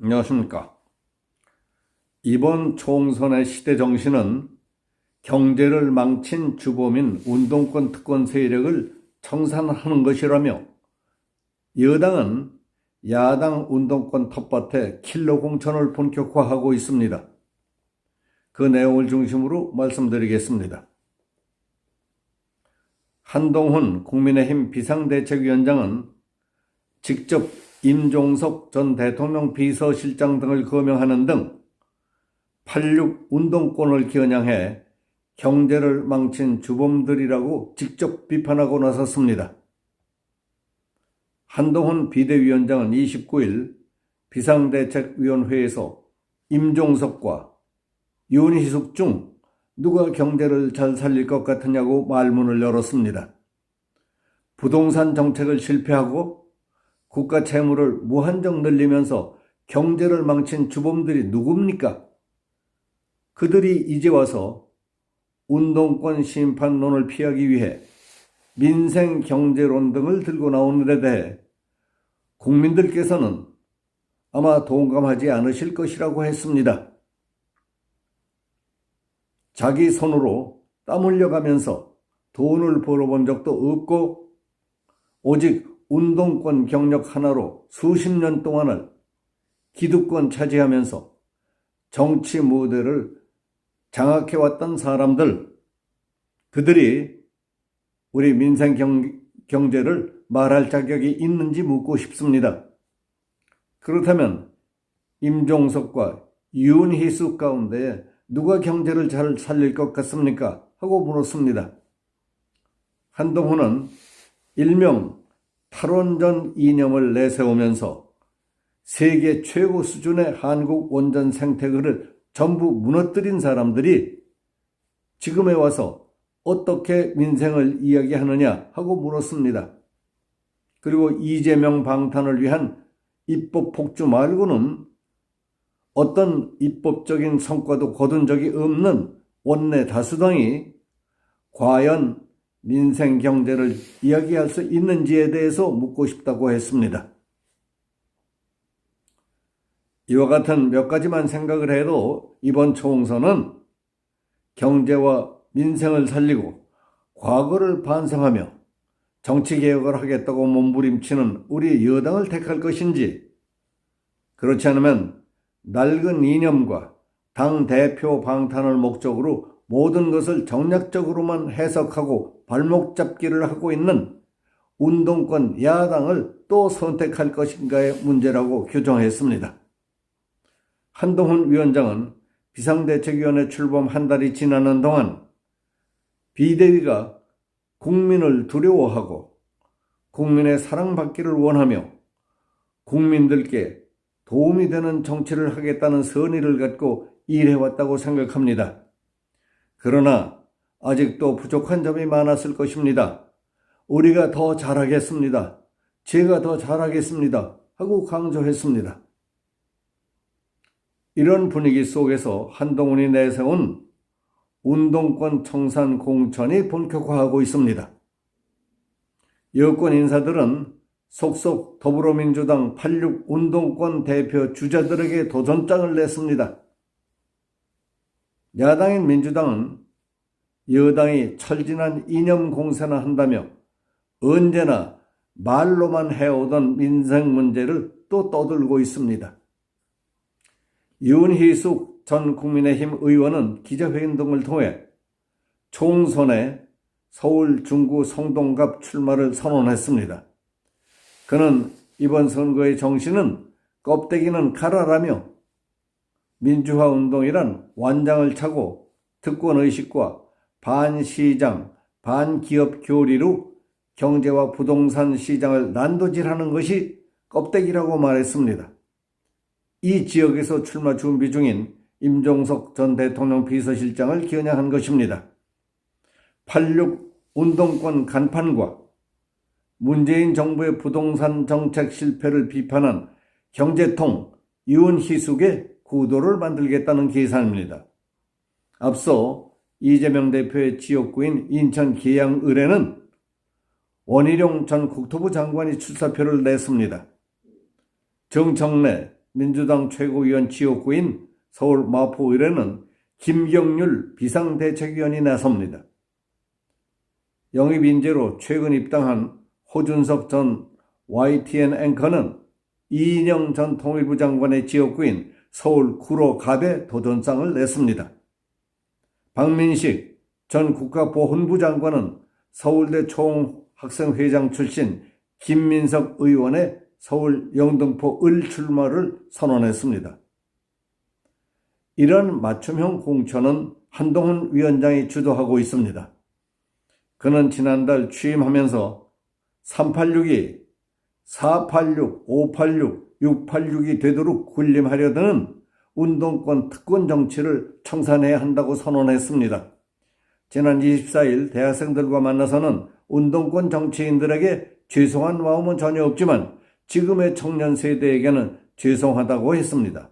안녕하십니까. 이번 총선의 시대 정신은 경제를 망친 주범인 운동권 특권 세력을 청산하는 것이라며, 여당은 야당 운동권 텃밭에 킬러 공천을 본격화하고 있습니다. 그 내용을 중심으로 말씀드리겠습니다. 한동훈 국민의힘 비상대책위원장은 직접 임종석 전 대통령 비서실장 등을 거명하는 등 8.6 운동권을 겨냥해 경제를 망친 주범들이라고 직접 비판하고 나섰습니다. 한동훈 비대위원장은 29일 비상대책위원회에서 임종석과 윤희숙 중 누가 경제를 잘 살릴 것 같으냐고 말문을 열었습니다. 부동산 정책을 실패하고 국가 채무를 무한정 늘리면서 경제를 망친 주범들이 누굽니까? 그들이 이제 와서 운동권 심판론을 피하기 위해 민생 경제론 등을 들고 나오는 데 대해 국민들께서는 아마 동감하지 않으실 것이라고 했습니다. 자기 손으로 땀 흘려가면서 돈을 벌어본 적도 없고 오직 운동권 경력 하나로 수십 년 동안을 기득권 차지하면서 정치 무대를 장악해왔던 사람들, 그들이 우리 민생 경제를 말할 자격이 있는지 묻고 싶습니다. 그렇다면 임종석과 윤희숙 가운데 누가 경제를 잘 살릴 것 같습니까? 하고 물었습니다. 한동훈은 일명 탈원전 이념을 내세우면서 세계 최고 수준의 한국 원전 생태계를 전부 무너뜨린 사람들이 지금에 와서 어떻게 민생을 이야기하느냐 하고 물었습니다. 그리고 이재명 방탄을 위한 입법 폭주 말고는 어떤 입법적인 성과도 거둔 적이 없는 원내 다수당이 과연 민생 경제를 이야기할 수 있는지에 대해서 묻고 싶다고 했습니다. 이와 같은 몇 가지만 생각을 해도 이번 총선은 경제와 민생을 살리고 과거를 반성하며 정치개혁을 하겠다고 몸부림치는 우리 여당을 택할 것인지, 그렇지 않으면 낡은 이념과 당대표 방탄을 목적으로 모든 것을 정략적으로만 해석하고 발목 잡기를 하고 있는 운동권 야당을 또 선택할 것인가의 문제라고 규정했습니다. 한동훈 위원장은 비상대책위원회 출범 한 달이 지나는 동안 비대위가 국민을 두려워하고 국민의 사랑받기를 원하며 국민들께 도움이 되는 정치를 하겠다는 선의를 갖고 일해왔다고 생각합니다. 그러나 아직도 부족한 점이 많았을 것입니다. 우리가 더 잘하겠습니다. 제가 더 잘하겠습니다. 하고 강조했습니다. 이런 분위기 속에서 한동훈이 내세운 운동권 청산 공천이 본격화하고 있습니다. 여권 인사들은 속속 더불어민주당 8.6 운동권 대표 주자들에게 도전장을 냈습니다. 야당인 민주당은 여당이 철진한 이념 공세나 한다며 언제나 말로만 해오던 민생 문제를 또 떠들고 있습니다. 윤희숙 전 국민의힘 의원은 기자회견 등을 통해 총선에 서울 중구 성동갑 출마를 선언했습니다. 그는 이번 선거의 정신은 껍데기는 가라라며 민주화 운동이란 완장을 차고 특권의식과 반시장, 반기업 교리로 경제와 부동산 시장을 난도질하는 것이 껍데기라고 말했습니다. 이 지역에서 출마 준비 중인 임종석 전 대통령 비서실장을 겨냥한 것입니다. 8.6 운동권 간판과 문재인 정부의 부동산 정책 실패를 비판한 경제통 윤희숙의 구도를 만들겠다는 계산입니다. 앞서 이재명 대표의 지역구인 인천 계양을에는 원희룡 전 국토부 장관이 출사표를 냈습니다. 정청래, 민주당 최고위원 지역구인 서울 마포의뢰는 김경률 비상대책위원이 나섭니다. 영입 인재로 최근 입당한 호준석 전 YTN 앵커는 이인영 전 통일부 장관의 지역구인 서울 구로갑에 도전장을 냈습니다. 박민식 전 국가보훈부 장관은 서울대 총학생회장 출신 김민석 의원의 서울 영등포 을 출마를 선언했습니다. 이런 맞춤형 공천은 한동훈 위원장이 주도하고 있습니다. 그는 지난달 취임하면서 386이 486, 586, 686이 되도록 군림하려는 운동권 특권 정치를 청산해야 한다고 선언했습니다. 지난 24일 대학생들과 만나서는 운동권 정치인들에게 죄송한 마음은 전혀 없지만 지금의 청년 세대에게는 죄송하다고 했습니다.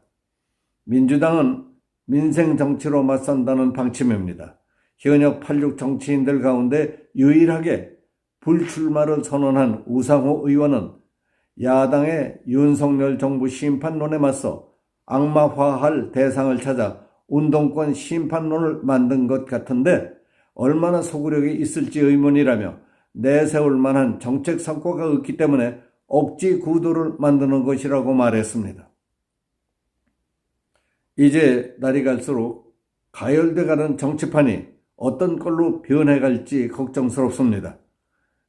민주당은 민생 정치로 맞선다는 방침입니다. 현역 86 정치인들 가운데 유일하게 불출마를 선언한 우상호 의원은 야당의 윤석열 정부 심판론에 맞서 악마화할 대상을 찾아 운동권 심판론을 만든 것 같은데 얼마나 소구력이 있을지 의문이라며 내세울 만한 정책 성과가 없기 때문에 억지 구도를 만드는 것이라고 말했습니다. 이제 날이 갈수록 가열돼가는 정치판이 어떤 걸로 변해갈지 걱정스럽습니다.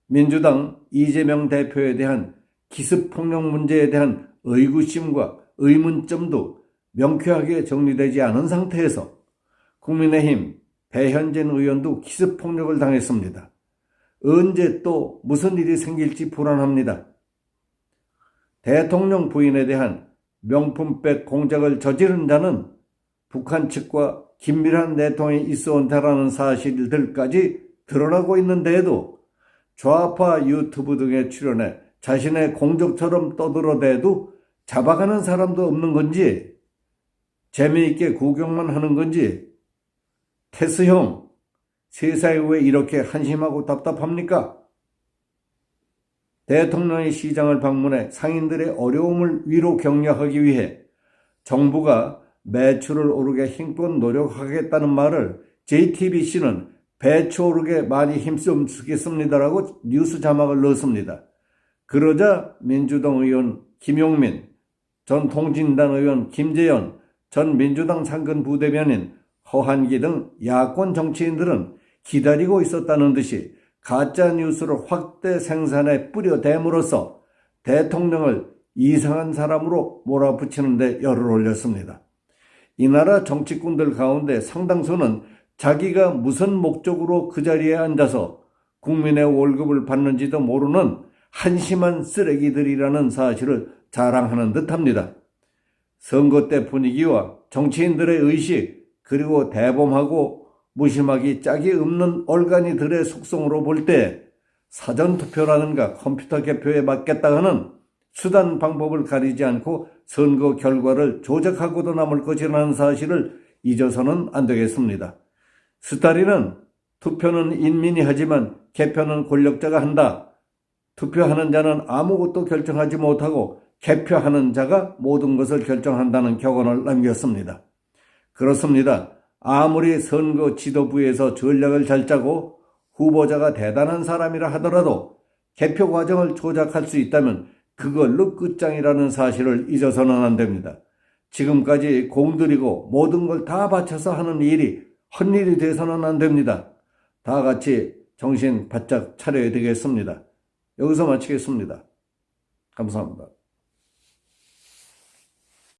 민주당 이재명 대표에 대한 기습폭력 문제에 대한 의구심과 의문점도 명쾌하게 정리되지 않은 상태에서 국민의힘 배현진 의원도 기습폭력을 당했습니다. 언제 또 무슨 일이 생길지 불안합니다. 대통령 부인에 대한 명품백 공작을 저지른 자는 북한 측과 긴밀한 내통이 있어온다라는 사실들까지 드러나고 있는데도 좌파 유튜브 등에 출연해 자신의 공적처럼 떠들어대도 잡아가는 사람도 없는 건지 재미있게 구경만 하는 건지 테스 형, 세상에 왜 이렇게 한심하고 답답합니까? 대통령이 시장을 방문해 상인들의 어려움을 위로 격려하기 위해 정부가 매출을 오르게 힘껏 노력하겠다는 말을 JTBC는 배추 오르게 많이 힘쓰겠습니다라고 뉴스 자막을 넣었습니다. 그러자 민주당 의원 김용민, 전 통진당 의원 김재현, 전 민주당 상근 부대변인 허한기 등 야권 정치인들은 기다리고 있었다는 듯이 가짜뉴스를 확대 생산해 뿌려댐으로써 대통령을 이상한 사람으로 몰아붙이는 데 열을 올렸습니다. 이 나라 정치꾼들 가운데 상당수는 자기가 무슨 목적으로 그 자리에 앉아서 국민의 월급을 받는지도 모르는 한심한 쓰레기들이라는 사실을 자랑하는 듯합니다. 선거 때 분위기와 정치인들의 의식 그리고 대범하고 무심하기 짝이 없는 얼간이들의 속성으로 볼 때 사전투표라든가 컴퓨터 개표에 맞겠다 하는 수단 방법을 가리지 않고 선거 결과를 조작하고도 남을 것이라는 사실을 잊어서는 안 되겠습니다. 스타린은 투표는 인민이 하지만 개표는 권력자가 한다. 투표하는 자는 아무것도 결정하지 못하고 개표하는 자가 모든 것을 결정한다는 격언을 남겼습니다. 그렇습니다. 아무리 선거 지도부에서 전략을 잘 짜고 후보자가 대단한 사람이라 하더라도 개표 과정을 조작할 수 있다면 그걸로 끝장이라는 사실을 잊어서는 안 됩니다. 지금까지 공들이고 모든 걸 다 바쳐서 하는 일이 헛일이 돼서는 안 됩니다. 다 같이 정신 바짝 차려야 되겠습니다. 여기서 마치겠습니다. 감사합니다.